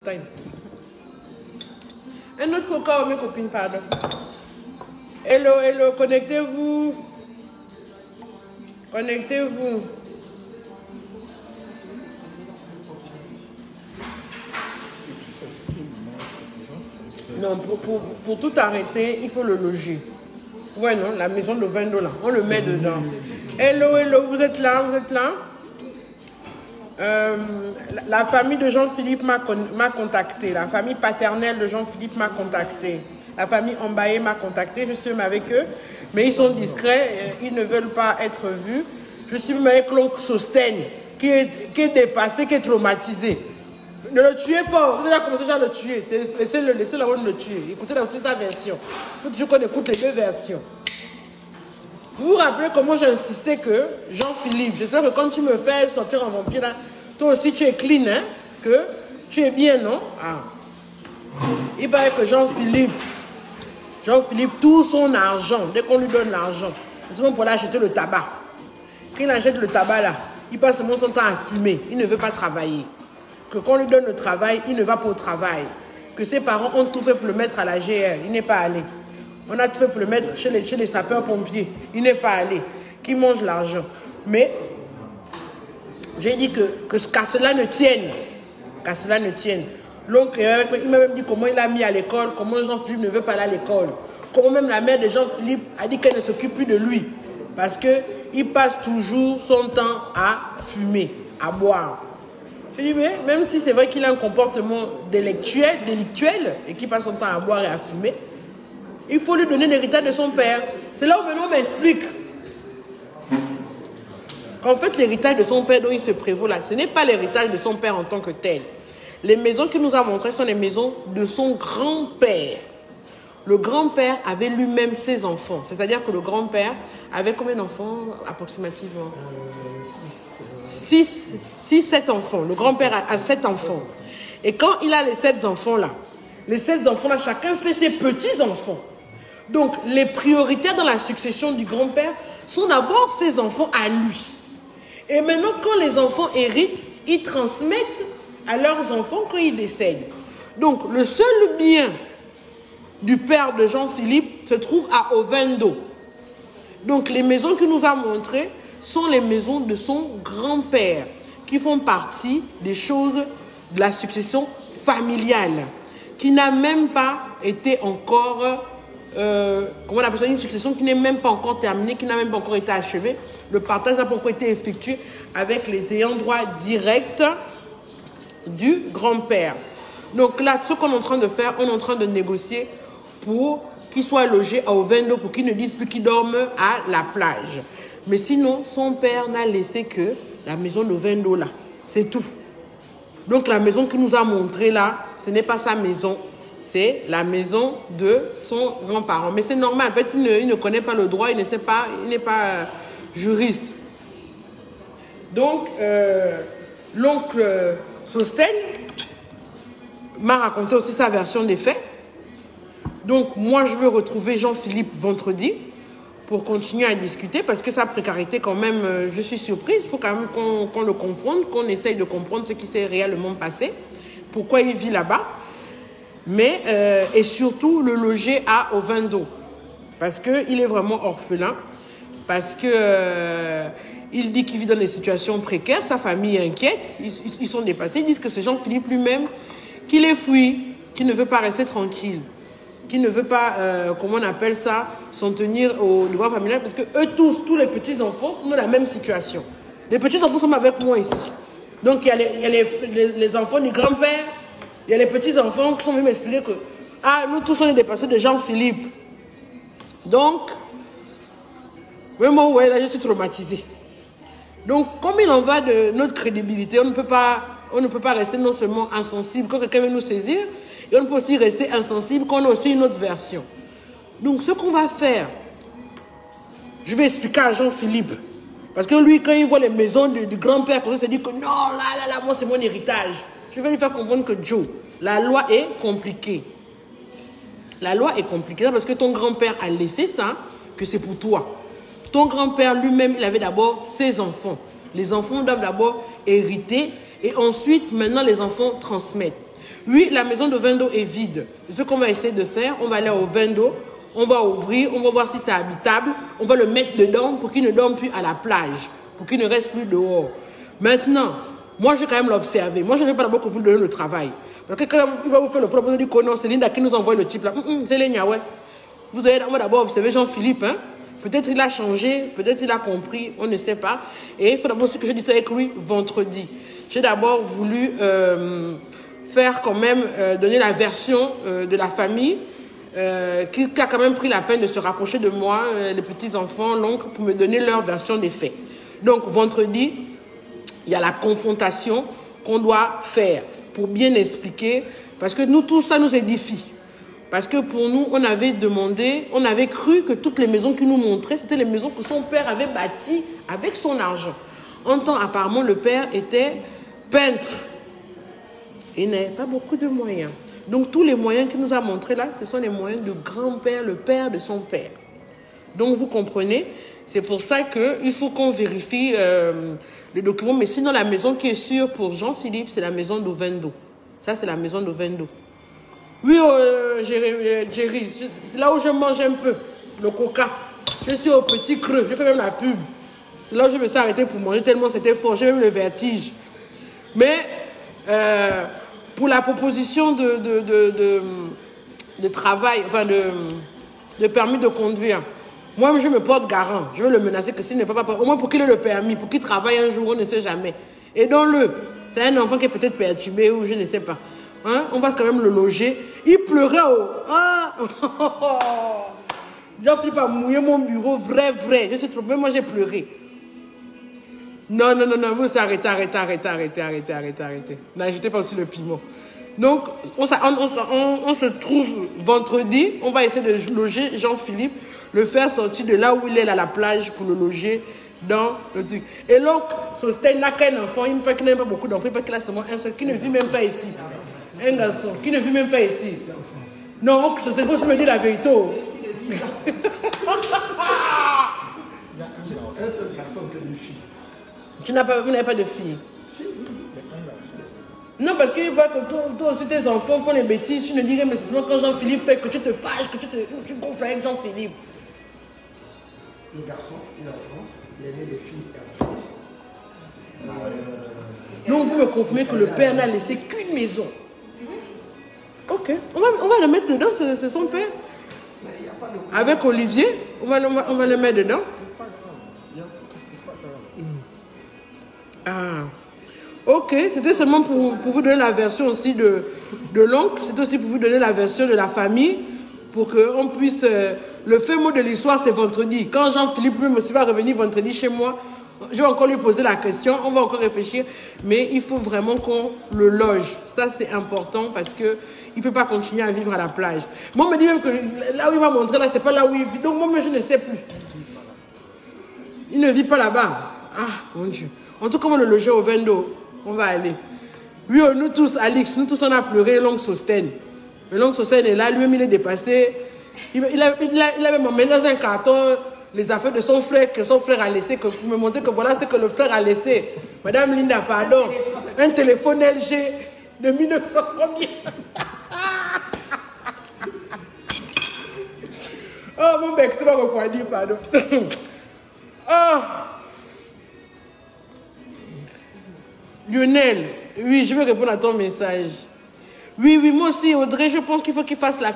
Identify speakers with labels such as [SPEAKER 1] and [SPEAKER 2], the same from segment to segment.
[SPEAKER 1] time. Un autre coca, mes copines, pardon. Hello, hello, connectez-vous. Connectez-vous. Non, pour tout arrêter, il faut le loger. Ouais, non, la maison de $20. On le met dedans. Hello, hello, vous êtes là, vous êtes là? La famille de Jean-Philippe m'a contacté. La famille paternelle de Jean-Philippe m'a contacté. La famille Ambaye m'a contacté. Je suis même avec eux. Mais ils sont discrets. Ils ne veulent pas être vus. Je suis même avec l'oncle Sosten qui est dépassé, qui est traumatisé. Ne le tuez pas. Vous avez commencé déjà à le tuer. Laissez-le le tuer. Écoutez aussi sa version. Il faut toujours qu'on écoute les deux versions. Vous vous rappelez comment j'ai insisté que Jean-Philippe, j'espère que quand tu me fais sortir en vampire, là, toi aussi tu es clean, hein, que tu es bien, non? Ah. Il paraît que Jean-Philippe, tout son argent, dès qu'on lui donne l'argent, c'est bon pour aller acheter le tabac. Quand il achète le tabac là, il passe son temps à fumer, il ne veut pas travailler. Que quand on lui donne le travail, il ne va pas au travail. Que ses parents ont tout fait pour le mettre à la GR, il n'est pas allé. On a tout fait pour le mettre chez les sapeurs-pompiers. Il n'est pas allé. Qui mange l'argent. Mais, j'ai dit qu'à cela ne tienne. Qu'à cela ne tienne. L'oncle, il m'a même dit comment il a mis à l'école, comment Jean-Philippe ne veut pas aller à l'école. Comment même la mère de Jean-Philippe a dit qu'elle ne s'occupe plus de lui. Parce qu'il passe toujours son temps à fumer, à boire. Je dis, mais même si c'est vrai qu'il a un comportement délictuel et qu'il passe son temps à boire et à fumer, il faut lui donner l'héritage de son père. C'est là où maintenant on m'explique qu'en fait l'héritage de son père dont il se prévaut là, ce n'est pas l'héritage de son père en tant que tel. Les maisons qu'il nous a montrées sont les maisons de son grand-père. Le grand-père avait lui-même ses enfants. C'est-à-dire que le grand-père avait combien d'enfants approximativement? 6, 7 enfants. Le grand-père a 7 enfants. Et quand il a les 7 enfants-là, chacun fait ses petits-enfants. Donc, les prioritaires dans la succession du grand-père sont d'abord ses enfants à lui. Et maintenant, quand les enfants héritent, ils transmettent à leurs enfants quand ils décèdent. Donc, le seul bien du père de Jean-Philippe se trouve à Ovendo. Donc, les maisons qu'il nous a montrées sont les maisons de son grand-père, qui font partie des choses de la succession familiale, qui n'a même pas été encore... comment on appelle ça, une succession qui n'est même pas encore terminée, qui n'a même pas encore été achevée. Le partage n'a pas encore été effectué avec les ayants droit directs du grand-père. Donc là, ce qu'on est en train de faire, on est en train de négocier pour qu'il soit logé à Ovendo, pour qu'il ne dise plus qu'il dorme à la plage. Mais sinon, son père n'a laissé que la maison d'Ovendo là. C'est tout. Donc la maison qu'il nous a montrée là, ce n'est pas sa maison. C'est la maison de son grand-parent. Mais c'est normal. En fait, il ne connaît pas le droit, il ne sait pas, il n'est pas juriste. Donc, l'oncle Sosten m'a raconté aussi sa version des faits. Donc, moi, je veux retrouver Jean-Philippe vendredi pour continuer à discuter parce que sa précarité, quand même, je suis surprise. Il faut quand même qu'on le confronte, qu'on essaye de comprendre ce qui s'est réellement passé, pourquoi il vit là-bas. Mais, et surtout, le loger à Ovendo. Parce qu'il est vraiment orphelin. Parce que il dit qu'il vit dans des situations précaires. Sa famille est inquiète. Ils sont dépassés. Ils disent que c'est Jean-Philippe lui-même qui les fuit, qui ne veut pas rester tranquille, qui ne veut pas, comment on appelle ça, s'en tenir au droit familial. Parce que eux tous les petits-enfants, sont dans la même situation. Les petits-enfants sont avec moi ici. Donc, il y a les enfants du grand-père. Il y a les petits-enfants qui sont venus m'expliquer que nous tous on est dépassés de Jean-Philippe. Donc, vraiment, ouais, là je suis traumatisée. Donc, comme il en va de notre crédibilité, on ne peut pas rester non seulement insensible quand quelqu'un veut nous saisir, et on peut aussi rester insensible quand on a aussi une autre version. Donc, ce qu'on va faire, je vais expliquer à Jean-Philippe. Parce que lui, quand il voit les maisons du grand-père, il se dit que non, là, moi c'est mon héritage. Je vais lui faire comprendre que Joe, la loi est compliquée. La loi est compliquée parce que ton grand-père a laissé ça, que c'est pour toi. Ton grand-père lui-même, il avait d'abord ses enfants. Les enfants doivent d'abord hériter et ensuite, maintenant, les enfants transmettent. Oui, la maison de Vendo est vide. Ce qu'on va essayer de faire, on va aller au Vendo, on va ouvrir, on va voir si c'est habitable, on va le mettre dedans pour qu'il ne dorme plus à la plage, pour qu'il ne reste plus dehors. Maintenant, moi, je vais quand même l'observer. Moi, je ne vais pas d'abord que vous donner le travail. Parce que quand il va vous faire le flop, vous allez dire que non, c'est Linda qui nous envoie le type là. C'est Lénia, ouais. On va d'abord observer Jean-Philippe. Hein. Peut-être il a changé, peut-être il a compris, on ne sait pas. Et il faut d'abord aussi que je dise avec lui vendredi. J'ai d'abord voulu faire quand même, donner la version de la famille qui a quand même pris la peine de se rapprocher de moi, les petits-enfants, l'oncle, pour me donner leur version des faits. Donc vendredi, il y a la confrontation qu'on doit faire pour bien expliquer, parce que nous, tout ça nous édifie. Parce que pour nous, on avait demandé, on avait cru que toutes les maisons qu'il nous montrait, c'était les maisons que son père avait bâties avec son argent. En temps, apparemment, le père était peintre. Il n'avait pas beaucoup de moyens. Donc, tous les moyens qu'il nous a montrés là, ce sont les moyens du grand-père, le père de son père. Donc, vous comprenez, c'est pour ça qu'il faut qu'on vérifie les documents. Mais sinon, la maison qui est sûre pour Jean-Philippe, c'est la maison d'Ovendo. Ça, c'est la maison d'Ovendo. Oui, Jerry, c'est là où je mange un peu, le coca. Je suis au petit creux, je fais même la pub. C'est là où je me suis arrêté pour manger tellement c'était fort, j'ai même le vertige. Mais pour la proposition de travail, enfin de permis de conduire, moi je me porte garant. Je veux le menacer que s'il n'est pas, au moins pour qu'il ait le permis, pour qu'il travaille un jour, on ne sait jamais. Aidons-le. C'est un enfant qui est peut-être perturbé ou je ne sais pas. Hein? On va quand même le loger. Il pleurait. Ah! Jean-Philippe a mouillé mon bureau, vrai. Je suis trop. Même moi, j'ai pleuré. Non, vous arrêtez. N'ajoutez pas aussi le piment. Donc, on se trouve vendredi. On va essayer de loger Jean-Philippe, le faire sortir de là où il est à la plage pour le loger dans le truc. Et donc, Sosten n'a qu'un enfant. Il n'a pas beaucoup d'enfants. Il a seulement un seul qui ne vit même pas ici. Un garçon qui ne vit même pas ici. Non, il faut se me dire la vérité.
[SPEAKER 2] Il y a un seul garçon que des filles.
[SPEAKER 1] Vous n'avez pas de filles?
[SPEAKER 2] Si.
[SPEAKER 1] Non, parce qu'il voit que toi aussi tes enfants font les bêtises. Tu ne dirais, mais c'est seulement quand Jean-Philippe fait que tu te fâches, que tu gonfles avec Jean-Philippe.
[SPEAKER 2] Le garçon, il est en France. L'aîné des filles est en France.
[SPEAKER 1] Donc vous me confirmez que le père n'a laissé qu'une maison. Ok, on va le mettre dedans, c'est son père. Avec Olivier, on va le mettre dedans. Ah, ok, c'était seulement pour vous donner la version aussi de l'oncle, c'était aussi pour vous donner la version de la famille, pour qu'on puisse... le fait mot de l'histoire, c'est vendredi. Quand Jean-Philippe même aussi va revenir vendredi chez moi, je vais encore lui poser la question, on va encore réfléchir, mais il faut vraiment qu'on le loge. Ça, c'est important parce qu'il ne peut pas continuer à vivre à la plage. Moi, on me dit même que là où il m'a montré, là, c'est pas là où il vit. Donc, moi, je ne sais plus. Il ne vit pas là-bas. Ah, mon Dieu. En tout cas, on va le loger au Vendo. On va aller. Oui, nous tous, Alix, nous tous, on a pleuré l'oncle Sosten. Mais l'oncle Sosten est là, lui-même, il est dépassé. Il a même emmené dans un carton les affaires de son frère que son frère a laissé, pour me montrer que voilà ce que le frère a laissé. Madame Linda, pardon. Un téléphone LG de 1900 combien? Oh, mon bec, tu vas refroidir, pardon. Oh. Lionel, oui, je vais répondre à ton message. Oui, moi aussi, Audrey, je pense qu'il faut qu'il fasse la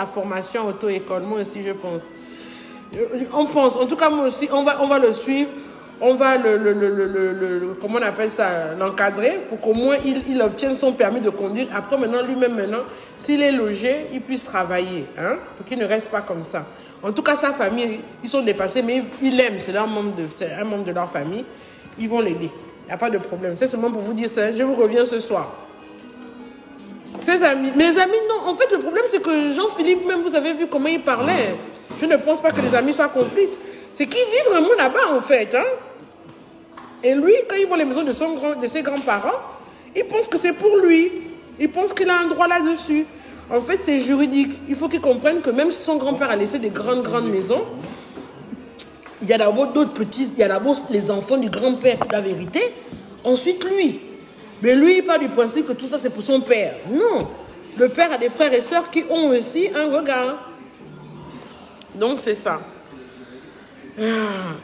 [SPEAKER 1] formation auto-école. Moi aussi, je pense. On pense, en tout cas, moi aussi, on va le suivre. On va comment on appelle ça, l'encadrer pour qu'au moins il obtienne son permis de conduire. Après, lui-même, s'il est logé, il puisse travailler, hein, pour qu'il ne reste pas comme ça. En tout cas, sa famille, ils sont dépassés, mais ils l'aiment, c'est un membre de leur famille. Ils vont l'aider. Il n'y a pas de problème. C'est seulement pour vous dire ça. Je vous reviens ce soir. Ses amis. Mes amis, non. En fait, le problème, c'est que Jean-Philippe, même, vous avez vu comment il parlait. Je ne pense pas que les amis soient complices. C'est qu'il vit vraiment là-bas, en fait. Hein? Et lui, quand il voit les maisons de ses grands-parents, il pense que c'est pour lui. Il pense qu'il a un droit là-dessus. En fait, c'est juridique. Il faut qu'il comprenne que même si son grand-père a laissé des grandes maisons, il y a d'abord d'autres petits, il y a d'abord les enfants du grand-père qui la vérité, ensuite lui. Mais lui, il part du principe que tout ça, c'est pour son père. Non. Le père a des frères et sœurs qui ont aussi un regard. Donc, c'est ça.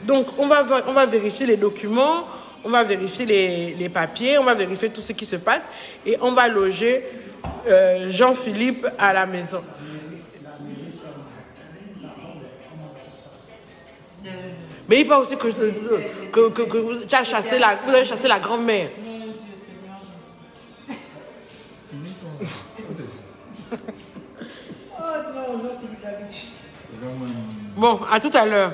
[SPEAKER 1] Donc, on va vérifier les documents, on va vérifier les papiers, on va vérifier tout ce qui se passe et on va loger Jean-Philippe à la maison. Mais il parle aussi que tu as chassé vous avez chassé la grand-mère. Bon, à tout à l'heure.